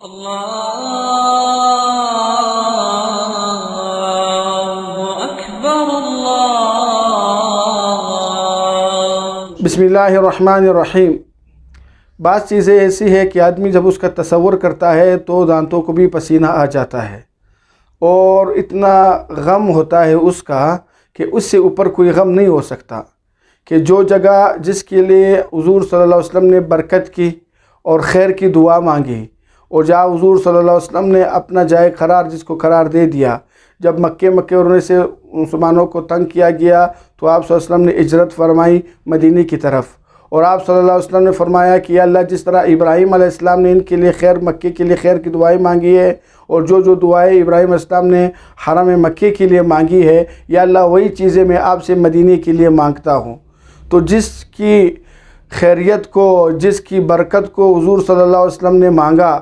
اللہ اکبر اللہ۔ بسم اللہ الرحمن الرحیم۔ بعض چیزیں ایسی ہے کہ آدمی جب اس کا تصور کرتا ہے تو دانتوں کو بھی پسینہ آ جاتا ہے، اور اتنا غم ہوتا ہے اس کا کہ اس سے اوپر کوئی غم نہیں ہو سکتا، کہ جو جگہ جس کے لیے حضور صلی اللہ علیہ وسلم نے برکت کی اور خیر کی دعا مانگی، اور جہاں حضور صلی اللہ علیہ وسلم نے اپنا جائے قرار جس کو قرار دے دیا، جب مکے ہونے سے مسلمانوں کو تنگ کیا گیا تو آپ صلی اللہ علیہ وسلم نے ہجرت فرمائی مدینے کی طرف، اور آپ صلی اللہ علیہ وسلم نے فرمایا کہ یا اللہ جس طرح ابراہیم علیہ السلام نے ان کے لیے خیر، مکے کے لیے خیر کی دعائیں مانگی ہے، اور جو دعائیں ابراہیم علیہ السلام نے حرم مکے کے لیے مانگی ہے، یا اللہ وہی چیزیں میں آپ سے مدینے کے لیے مانگتا ہوں۔ تو جس کی خیریت کو، جس کی برکت کو حضور صلی اللہ علیہ وسلم نے مانگا،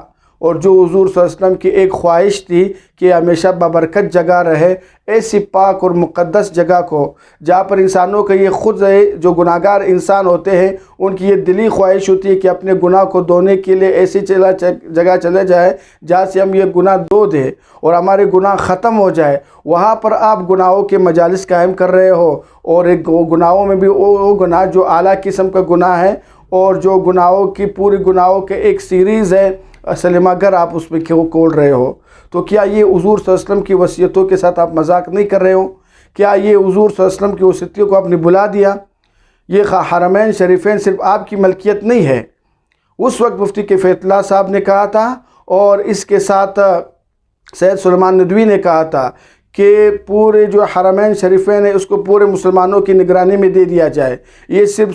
اور جو حضور صلی اللہ علیہ وسلم کی ایک خواہش تھی کہ ہمیشہ بابرکت جگہ رہے، ایسی پاک اور مقدس جگہ کو جہاں پر انسانوں کا یہ خود جو گناہگار انسان ہوتے ہیں ان کی یہ دلی خواہش ہوتی ہے کہ اپنے گناہ کو دھونے کے لیے ایسی جگہ چلے جائے جہاں سے ہم یہ گناہ دھو دیں اور ہمارے گناہ ختم ہو جائے، وہاں پر آپ گناہوں کے مجالس قائم کر رہے ہو، اور ایک گناہوں میں بھی وہ گناہ جو اعلیٰ قسم کا گناہ ہے، اور جو گناہوں کی پوری گناہوں کے ایک سیریز ہے سلمہ گر، آپ اس میں کیوں کھول رہے ہو؟ تو کیا یہ حضور صلی اللہ علیہ وسلم کی وصیتوں کے ساتھ آپ مذاق نہیں کر رہے ہو؟ کیا یہ حضور صلی اللہ علیہ وسلم کی وصیتوں کو آپ نے بلا دیا؟ یہ حرمین شریفین صرف آپ کی ملکیت نہیں ہے، اس وقت مفتی کفایت اللہ صاحب نے کہا تھا، اور اس کے ساتھ سید سلیمان ندوی نے کہا تھا کہ پورے جو حرمین شریفین ہے اس کو پورے مسلمانوں کی نگرانی میں دے دیا جائے۔ یہ صرف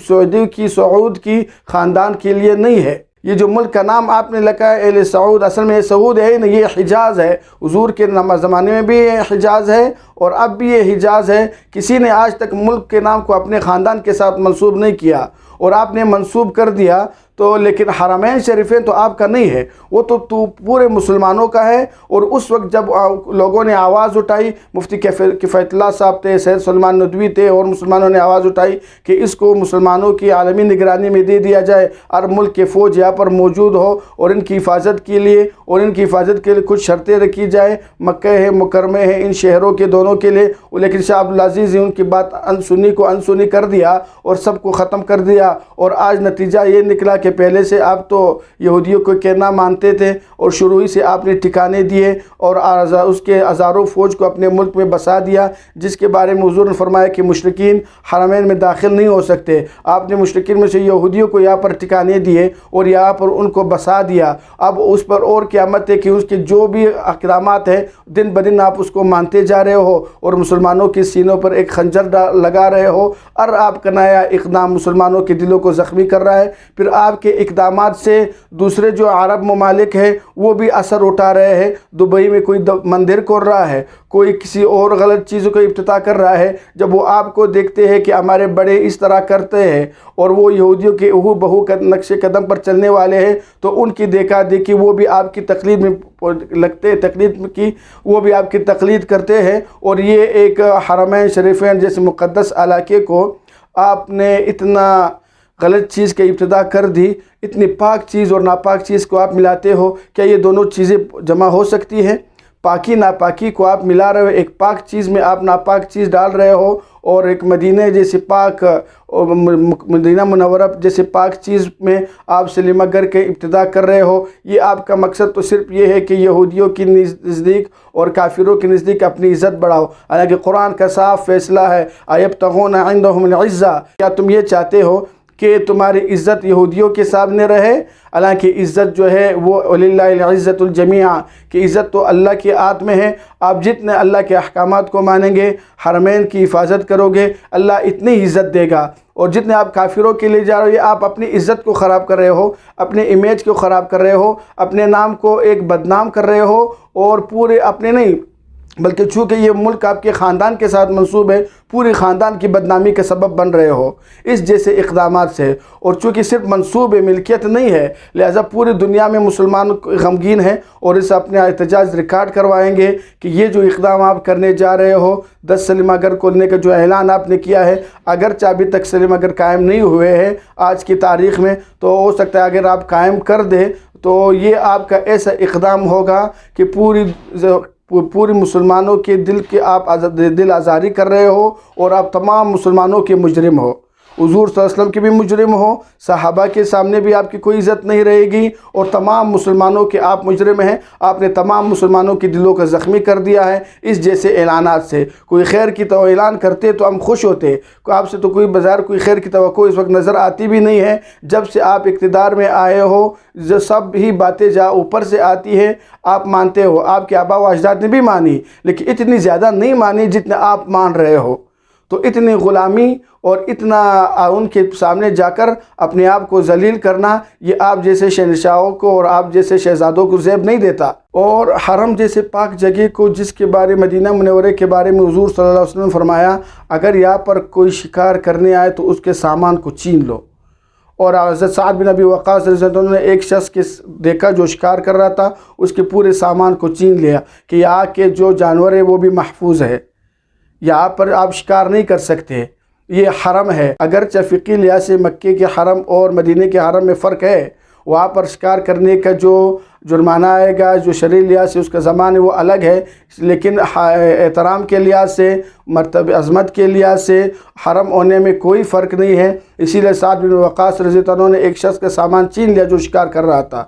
سعود کی خاندان کے لیے نہیں ہے۔ یہ جو ملک کا نام آپ نے لگا ہے اہل سعود، اصل میں یہ سعود ہے نہیں، یہ حجاز ہے۔ حضور کے زمانے میں بھی یہ حجاز ہے اور اب بھی یہ حجاز ہے۔ کسی نے آج تک ملک کے نام کو اپنے خاندان کے ساتھ منسوب نہیں کیا، اور آپ نے منسوب کر دیا تو، لیکن حرمین شریفین تو آپ کا نہیں ہے، وہ تو پورے مسلمانوں کا ہے۔ اور اس وقت جب لوگوں نے آواز اٹھائی، مفتی کفایت اللہ صاحب تھے، سید سلیمان ندوی تھے، اور مسلمانوں نے آواز اٹھائی کہ اس کو مسلمانوں کی عالمی نگرانی میں دے دیا جائے، ہر ملک کے فوج یہاں پر موجود ہو، اور ان کی حفاظت کے لیے کچھ شرطیں رکھی جائے، مکہ ہے، مکرمہ ہے، ان شہروں کے دونوں کے لیے۔ لیکن شاہ عبدالعزیز نے ان کی بات انسنی کو انسنی کر دیا اور سب کو ختم کر دیا، اور آج نتیجہ یہ نکلا کہ پہلے سے آپ تو یہودیوں کو کہنا مانتے تھے، اور شروع ہی سے آپ نے ٹھکانے دیے، اور اس کے ہزاروں فوج کو اپنے ملک میں بسا دیا، جس کے بارے میں حضور نے فرمایا کہ مشرکین حرمین میں داخل نہیں ہو سکتے۔ آپ نے مشرکین میں سے یہودیوں کو یہاں پر ٹھکانے دیے اور یہاں پر ان کو بسا دیا۔ اب اس پر اور قیامت ہے کہ اس کے جو بھی اقدامات ہیں دن بدن آپ اس کو مانتے جا رہے ہو، اور مسلمانوں کے سینوں پر ایک خنجر لگا رہے ہو، اور آپ کا نیا اقدام مسلمانوں کے دلوں کو زخمی کر رہا ہے۔ پھر آپ کے اقدامات سے دوسرے جو عرب ممالک ہیں وہ بھی اثر اٹھا رہے ہیں۔ دبئی میں کوئی مندر کھول رہا ہے، کوئی کسی اور غلط چیزوں کو افتتاح کر رہا ہے، جب وہ آپ کو دیکھتے ہیں کہ ہمارے بڑے اس طرح کرتے ہیں اور وہ یہودیوں کے اوہو بہو نقش قدم پر چلنے والے ہیں، تو ان کی دیکھا دیکھی وہ بھی آپ کی تقلید میں لگتے ہیں، وہ بھی آپ کی تقلید کرتے ہیں۔ اور یہ ایک حرمین شریفین جیسے مقدس علاقے کو آپ نے اتنا غلط چیز کا ابتدا کر دی، اتنی پاک چیز اور ناپاک چیز کو آپ ملاتے ہو، کیا یہ دونوں چیزیں جمع ہو سکتی ہیں؟ پاکی ناپاکی کو آپ ملا رہے ہو، ایک پاک چیز میں آپ ناپاک چیز ڈال رہے ہو، اور ایک مدینہ جیسے پاک، مدینہ منورہ جیسے پاک چیز میں آپ سلمہ گر کے ابتدا کر رہے ہو۔ یہ آپ کا مقصد تو صرف یہ ہے کہ یہودیوں کی نزدیک اور کافروں کے نزدیک اپنی عزت بڑھاؤ، حالانکہ قرآن کا صاف فیصلہ ہے ایبتغون عندهم العزہ، کیا تم یہ چاہتے ہو کہ تمہاری عزت یہودیوں کے سامنے رہے؟ حالانکہ عزت جو ہے وہ وللہ العزت الجمیع، کہ عزت تو اللہ کے ہاتھ میں ہے۔ آپ جتنے اللہ کے احکامات کو مانیں گے، حرمین کی حفاظت کرو گے، اللہ اتنی عزت دے گا۔ اور جتنے آپ کافروں کے لیے جا رہے ہو، آپ اپنی عزت کو خراب کر رہے ہو، اپنے امیج کو خراب کر رہے ہو، اپنے نام کو ایک بدنام کر رہے ہو، اور پورے اپنے نہیں بلکہ چونکہ یہ ملک آپ کے خاندان کے ساتھ منسوب ہے، پوری خاندان کی بدنامی کا سبب بن رہے ہو اس جیسے اقدامات سے، اور چونکہ صرف منسوب ملکیت نہیں ہے لہذا پوری دنیا میں مسلمان غمگین ہیں اور اس اپنے احتجاج ریکارڈ کروائیں گے کہ یہ جو اقدام آپ کرنے جا رہے ہو 10 سینما گھر کھولنے کا جو اعلان آپ نے کیا ہے، اگرچہ ابھی تک سینما گھر قائم نہیں ہوئے ہیں آج کی تاریخ میں، تو ہو سکتا ہے اگر آپ قائم کر دیں تو یہ آپ کا ایسا اقدام ہوگا کہ پوری مسلمانوں کے دل آزاری کر رہے ہو اور آپ تمام مسلمانوں کے مجرم ہو، حضور صلی اللہ علیہ وسلم کے بھی مجرم ہو، صحابہ کے سامنے بھی آپ کی کوئی عزت نہیں رہے گی اور تمام مسلمانوں کے آپ مجرم ہیں۔ آپ نے تمام مسلمانوں کے دلوں کو زخمی کر دیا ہے اس جیسے اعلانات سے۔ کوئی خیر کی تو اعلان کرتے تو ہم خوش ہوتے، آپ سے تو کوئی بظاہر کوئی خیر کی توقع اس وقت نظر آتی بھی نہیں ہے۔ جب سے آپ اقتدار میں آئے ہو جو سب ہی باتیں اوپر سے آتی ہے آپ مانتے ہو، آپ کے آباء و اجداد نے بھی مانی لیکن اتنی زیادہ نہیں مانی جتنے آپ مان رہے ہو۔ تو اتنی غلامی اور اتنا ان کے سامنے جا کر اپنے آپ کو ذلیل کرنا یہ آپ جیسے شہنشاہوں کو اور آپ جیسے شہزادوں کو زیب نہیں دیتا۔ اور حرم جیسے پاک جگہ کو جس کے بارے مدینہ منورہ کے بارے میں حضور صلی اللہ علیہ وسلم نے فرمایا اگر یہاں پر کوئی شکار کرنے آئے تو اس کے سامان کو چھین لو، اور حضرت سعد بن ابی وقاص رضی اللہ عنہ نے ایک شخص کے دیکھا جو شکار کر رہا تھا، اس کے پورے سامان کو چھین لیا کہ یہاں کے جو جانور ہے وہ بھی محفوظ ہے، یہاں پر آپ شکار نہیں کر سکتے، یہ حرم ہے۔ اگرچہ فقہی لحاظ سے مکے کے حرم اور مدینہ کے حرم میں فرق ہے، وہاں پر شکار کرنے کا جو جرمانہ آئے گا جو شرعی لحاظ سے اس کا زمان ہے وہ الگ ہے، لیکن احترام کے لحاظ سے مرتبہ عظمت کے لحاظ سے حرم ہونے میں کوئی فرق نہیں ہے۔ اسی لیے سعد بن وقاص رضی اللہ عنہ نے ایک شخص کا سامان چھین لیا جو شکار کر رہا تھا۔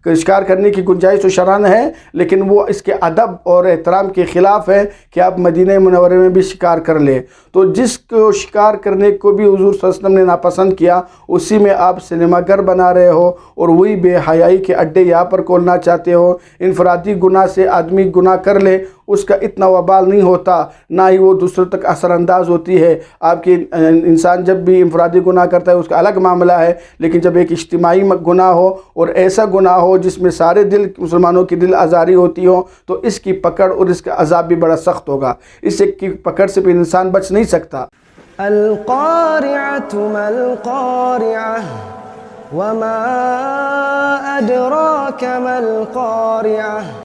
شکار کرنے کی گنجائش و شرح ہے لیکن وہ اس کے ادب اور احترام کے خلاف ہے کہ آپ مدینہ منورہ میں بھی شکار کر لیں۔ تو جس کو شکار کرنے کو بھی حضور صلی اللہ علیہ وسلم نے ناپسند کیا اسی میں آپ سینما گھر بنا رہے ہو اور وہی بے حیائی کے اڈے یہاں پر کھولنا چاہتے ہو۔ انفرادی گناہ سے آدمی گناہ کر لے اس کا اتنا وبال نہیں ہوتا، نہ ہی وہ دوسروں تک اثر انداز ہوتی ہے۔ آپ کی انسان جب بھی انفرادی گناہ کرتا ہے اس کا الگ معاملہ ہے، لیکن جب ایک اجتماعی گناہ ہو اور ایسا گناہ ہو جس میں سارے مسلمانوں کی دل آزاری ہوتی ہو تو اس کی پکڑ اور اس کا عذاب بھی بڑا سخت ہوگا، اس کی پکڑ سے بھی انسان بچ نہیں سکتا۔ القارعة ما القارعة وما أدراك ما القارعة